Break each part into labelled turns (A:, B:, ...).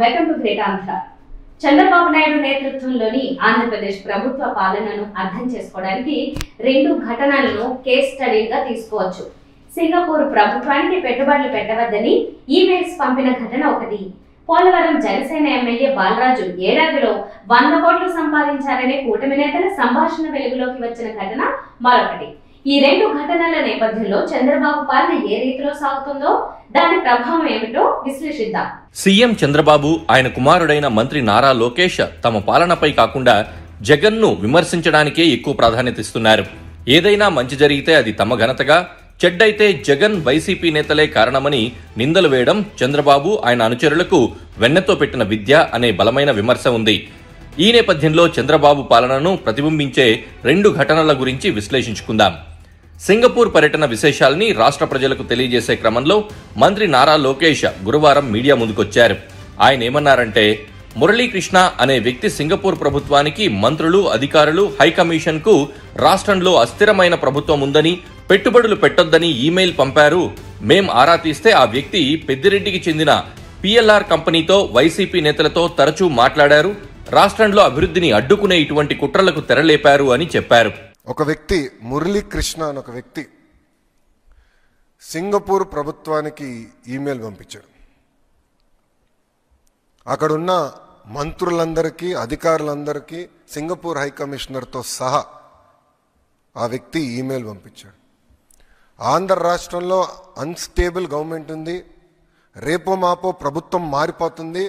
A: Welcome to great Andhra. Chandrababu Naidu నేతృత్వంలోని ఆంధ్రప్రదేశ్ ప్రభుత్వ పాలనను అర్థం చేసుకోవడానికి రెండు ఘటనలను కేస్ స్టడీగా తీసుకోవచ్చు. సింగపూర్ ప్రభుత్వానికి పెట్టుబడులు పెట్టవద్దని ఈమెయిల్స్ పంపిన ఘటన ఒకటి. పోలవరం జనసేన ఎమ్మెల్యే బాలరాజు ఏడాదిలో 100 కోట్లు సంపాదించారనే కూటమి నేతల సంభాషణ వెలుగులోకి వచ్చిన ఘటన మరొకటి. ఈ రెండు ఘటనల నేపథ్యంలో చంద్రబాబు పాలన ఏ రీతిలో సాగుతుందో, దాని ప్రభావం ఏమిటో విశ్లేషిద్దాం.
B: సీఎం చంద్రబాబు, ఆయన కుమారుడైన మంత్రి నారా లోకేష్ తమ పాలనపై కాకుండా జగన్ ను విమర్శించడానికే ఎక్కువ ప్రాధాన్యత ఇస్తున్నారు. ఏదైనా మంచి జరిగితే అది తమ ఘనతగా, చెడ్డైతే జగన్ వైసీపీ నేతలే కారణమని నిందలు వేయడం చంద్రబాబు, ఆయన అనుచరులకు వెన్నెతో పెట్టిన విద్య అనే బలమైన విమర్శ ఉంది. ఈ నేపథ్యంలో చంద్రబాబు పాలనను ప్రతిబింబించే రెండు ఘటనల గురించి విశ్లేషించుకుందాం. సింగపూర్ పర్యటన విశేషాల్ని రాష్ట్ర ప్రజలకు తెలియజేసే క్రమంలో మంత్రి నారా లోకేష్ గురువారం మీడియా ముందుకొచ్చారు. ఆయన ఏమన్నారంటే, మురళీకృష్ణ అనే వ్యక్తి సింగపూర్ ప్రభుత్వానికి మంత్రులు, అధికారులు, హైకమిషన్ కు రాష్ట్రంలో అస్థిరమైన ప్రభుత్వం ఉందని, పెట్టుబడులు పెట్టొద్దని ఈమెయిల్ పంపారు. మేం ఆరా తీస్తే ఆ వ్యక్తి పెద్దిరెడ్డికి చెందిన PLR కంపెనీతో, వైసీపీ నేతలతో తరచూ మాట్లాడారు. రాష్ట్రంలో అభివృద్ధిని అడ్డుకునే ఇటువంటి కుట్రలకు తెరలేపారు అని చెప్పారు.
C: ఒక వ్యక్తి, మురళీకృష్ణ అని ఒక వ్యక్తి సింగపూర్ ప్రభుత్వానికి ఈమెయిల్ పంపించాడు. అక్కడున్న మంత్రులందరికీ, అధికారులందరికీ, సింగపూర్ హైకమిషనర్తో సహా ఆ వ్యక్తి ఈమెయిల్ పంపించాడు. ఆంధ్ర రాష్ట్రంలో అన్స్టేబుల్ గవర్నమెంట్ ఉంది, రేపో మాపో ప్రభుత్వం మారిపోతుంది,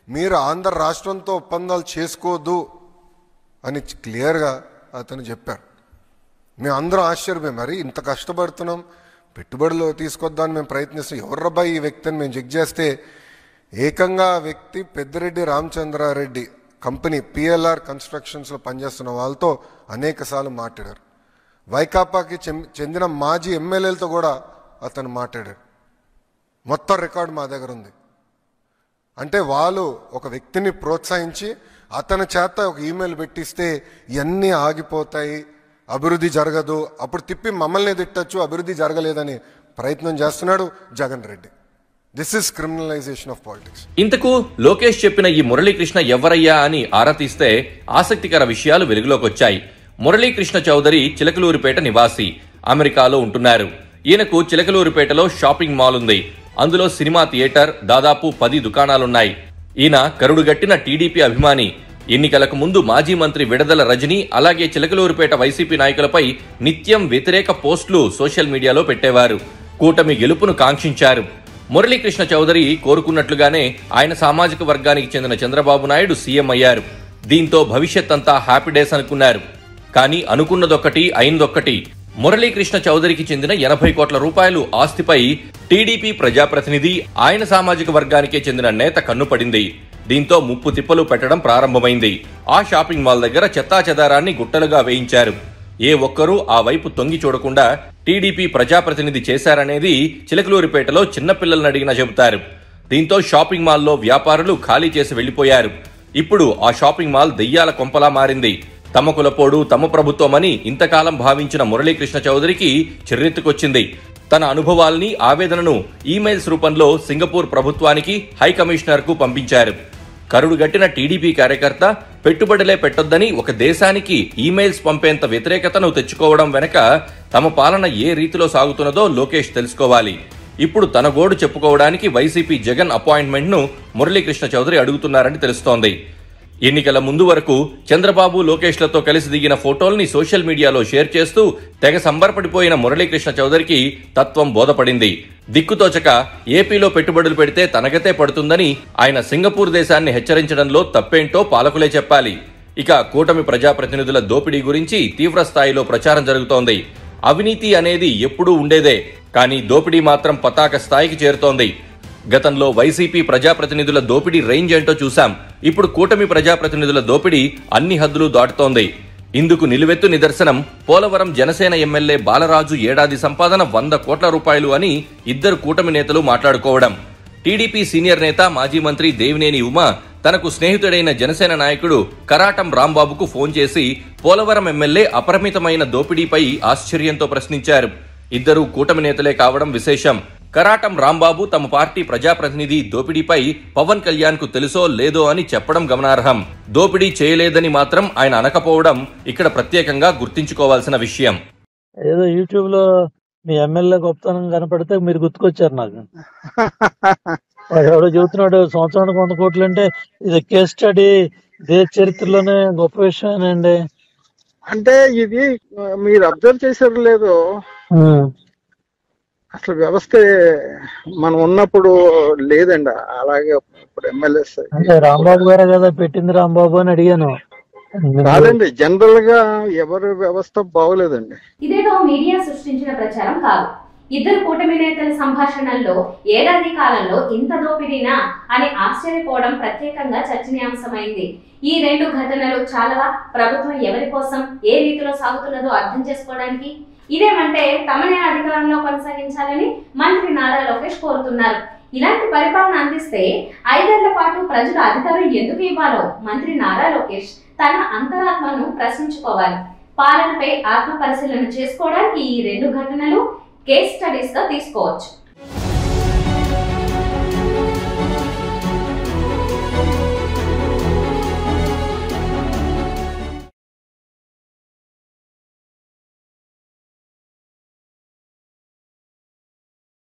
C: మీరు ఆంధ్ర రాష్ట్రంతో ఒప్పందాలు చేసుకోవద్దు అని క్లియర్గా అతను చెప్పారు. మేము అందరం ఆశ్చర్యపోయాం, మరి ఇంత కష్టపడుతున్నాం, పెట్టుబడులు తీసుకొద్దామని మేము ప్రయత్నిస్తాం, ఎవర్రబ్బాయి ఈ వ్యక్తిని మేము చెక్ చేస్తే ఏకంగా ఆ వ్యక్తి పెద్దిరెడ్డి రామచంద్రారెడ్డి కంపెనీ PLR కన్స్ట్రక్షన్స్లో పనిచేస్తున్న వాళ్ళతో అనేక సార్లు మాట్లాడారు. వైకాపాకి చెందిన మాజీ ఎమ్మెల్యేలతో కూడా అతను మాట్లాడారు. మొత్తం రికార్డు మా దగ్గర ఉంది. అంటే వాళ్ళు ఒక వ్యక్తిని ప్రోత్సహించి అతని చేత ఒక ఈమెయిల్ పెట్టిస్తే ఇవన్నీ ఆగిపోతాయి, అభివృద్ధి జరగదు, అప్పుడు తిప్పి మమ్మల్ని తిట్టచ్చు, అభివృద్ధి జరగలేదని ప్రయత్నం చేస్తున్నాడు Jagan Reddy. This is criminalization of politics.
B: ఇంతకు లోకేష్ చెప్పిన ఈ మురళీకృష్ణ ఎవరయ్యా అని ఆరా తీస్తే ఆసక్తికర విషయాలు వెలుగులోకి వచ్చాయి. మురళీకృష్ణ చౌదరి చిలకలూరిపేట నివాసి, అమెరికాలో ఉంటున్నారు. ఈయనకు చిలకలూరిపేటలో షాపింగ్ మాల్ ఉంది. అందులో సినిమా థియేటర్, దాదాపు 10 దుకాణాలున్నాయి. ఈయన కరుడుగట్టిన టీడీపీ అభిమాని. ఎన్నికలకు ముందు మాజీ మంత్రి విడదల రజని, అలాగే చిలకలూరుపేట వైసీపీ నాయకులపై నిత్యం వ్యతిరేక పోస్టులు సోషల్ మీడియాలో పెట్టేవారు. కూటమి గెలుపును కాంక్షించారు. మురళీకృష్ణ చౌదరి కోరుకున్నట్లుగానే ఆయన సామాజిక వర్గానికి చెందిన చంద్రబాబు నాయుడు సీఎం అయ్యారు. దీంతో భవిష్యత్ అంతా హ్యాపీ డేస్ అనుకున్నారు. కానీ అనుకున్నదొక్కటి, అయిందొక్కటి. మురళీకృష్ణ చౌదరికి చెందిన 80 కోట్ల రూపాయలు ఆస్తిపై టీడీపీ ప్రజాప్రతినిధి, ఆయన సామాజిక వర్గానికే చెందిన నేత కన్నుపడింది. దీంతో ముప్పు తిప్పలు పెట్టడం ప్రారంభమైంది. ఆ షాపింగ్ మాల్ దగ్గర చెత్తాచెదారాన్ని గుట్టలుగా వేయించారు. ఏ ఒక్కరూ ఆ వైపు తొంగి చూడకుండా టీడీపీ ప్రజాప్రతినిధి చేశారనేది చిలకలూరిపేటలో చిన్నపిల్లలను అడిగినా చెబుతారు. దీంతో షాపింగ్ మాల్లో వ్యాపారులు ఖాళీ చేసి వెళ్లిపోయారు. ఇప్పుడు ఆ షాపింగ్ మాల్ దెయ్యాల కొంపలా మారింది. తమ కులపోడు, తమ ప్రభుత్వమని ఇంతకాలం భావించిన మురళీకృష్ణ చౌదరికి చిర్రెత్తుకొచ్చింది. తన అనుభవాల్ని, ఆవేదనను ఈమెయిల్స్ రూపంలో సింగపూర్ ప్రభుత్వానికి, హైకమిషనర్ కు పంపించారు. కరుడుగట్టిన టీడీపీ కార్యకర్త పెట్టుబడులే పెట్టొద్దని ఒక దేశానికి ఈమెయిల్స్ పంపేంత వ్యతిరేకతను తెచ్చుకోవడం వెనక తమ పాలన ఏ రీతిలో సాగుతున్నదో లోకేష్ తెలుసుకోవాలి. ఇప్పుడు తన గోడు చెప్పుకోవడానికి వైసీపీ జగన్ అపాయింట్మెంట్ ను మురళీకృష్ణ చౌదరి అడుగుతున్నారని తెలుస్తోంది. ఎన్నికల ముందు వరకు చంద్రబాబు, లోకేష్లతో కలిసి దిగిన ఫోటోల్ని సోషల్ మీడియాలో షేర్ చేస్తూ తెగ సంబరపడిపోయిన మురళీకృష్ణ చౌదరికి తత్వం బోధపడింది. దిక్కుతోచక ఏపీలో పెట్టుబడులు పెడితే తనగతే పడుతుందని ఆయన సింగపూర్ దేశాన్ని హెచ్చరించడంలో తప్పేంటో పాలకులే చెప్పాలి. ఇక కూటమి ప్రజాప్రతినిధుల దోపిడీ గురించి తీవ్ర స్థాయిలో ప్రచారం జరుగుతోంది. అవినీతి అనేది ఎప్పుడూ ఉండేదే, కానీ దోపిడీ మాత్రం పతాక స్థాయికి చేరుతోంది. గతంలో వైసీపీ ప్రజాప్రతినిధుల దోపిడీ రేంజ్ ఏంటో చూశాం. ఇప్పుడు కూటమి ప్రజాప్రతినిధుల దోపిడీ అన్ని హద్దులు దాటుతోంది. ఇందుకు నిలువెత్తు నిదర్శనం పోలవరం జనసేన ఎమ్మెల్యే బాలరాజు ఏడాది సంపాదన 100 కోట్ల రూపాయలు అని ఇద్దరు కూటమి నేతలు మాట్లాడుకోవడం. టీడీపీ సీనియర్ నేత, మాజీ మంత్రి దేవినేని ఉమ తనకు స్నేహితుడైన జనసేన నాయకుడు కరాటం రాంబాబుకు ఫోన్ చేసి పోలవరం ఎమ్మెల్యే అపరిమితమైన దోపిడీపై ఆశ్చర్యంతో ప్రశ్నించారు. ఇద్దరు కూటమి నేతలే కావడం విశేషం. కరాటం రాంబాబు తమ పార్టీ ప్రజాప్రతినిధి దోపిడీపై పవన్ కళ్యాణ్ కు తెలుసో లేదో అని చెప్పడం గమనార్హం. దోపిడీ చేయలేదని మాత్రం ఆయన అనకపోవడం ఇక్కడ ప్రత్యేకంగా గుర్తించుకోవాల్సిన విషయం.
D: ఏదో యూట్యూబ్ లో మీ ఎమ్మెల్యే గొప్పతనం కనపడితే మీరు గుర్తుకొచ్చారు నాకు. ఎవడో చెబుతున్నాడు సంవత్సరానికి 100 కోట్లు అంటే ఇది కేస్ స్టడీ, దేశ చరిత్రలోనే గొప్ప విషయమేనండి.
E: అంటే ఇది మీరు అబ్జర్వ్ చేశారు లేదో, అసలు వ్యవస్థ మనం ఉన్నప్పుడు లేదండి. అలాగే ఇప్పుడు ఎమ్మెల్యేస్
D: రాంబాబు గారే కదా పెట్టింది, రాంబాబు అని అడిగాను.
E: కాదండి, జనరల్ గా ఎవరి వ్యవస్థ బాగోలేదండి.
A: ఇదేదో మీడియా సృష్టించిన ప్రచారం కాదు. ఇద్దరు కూటమి నేతల సంభాషణల్లో ఏడాది కాలంలో ఇంత దోపిడీనా అని ఆశ్చర్యపోవడం ప్రత్యేకంగా చర్చనీయాంశమైంది. ఈ 2 ఘటనలు చాలవా ప్రభుత్వం ఎవరి కోసం ఏ రీతిలో సాగుతున్నదో అర్థం చేసుకోవడానికి? ఇదేమంటే తమనే అధికారంలో కొనసాగించాలని మంత్రి నారా లోకేష్ కోరుతున్నారు. ఇలాంటి పరిపాలన అందిస్తే 5 ఏళ్ల పాటు ప్రజలు అధికారం ఎందుకు ఇవ్వాలో మంత్రి నారా లోకేష్ తన అంతరాత్మను ప్రశ్నించుకోవాలి. పాలనపై ఆత్మ పరిశీలన చేసుకోవడానికి ఈ 2 ఘటనలు కేస్ స్టడీస్ గా తీసుకోవచ్చు.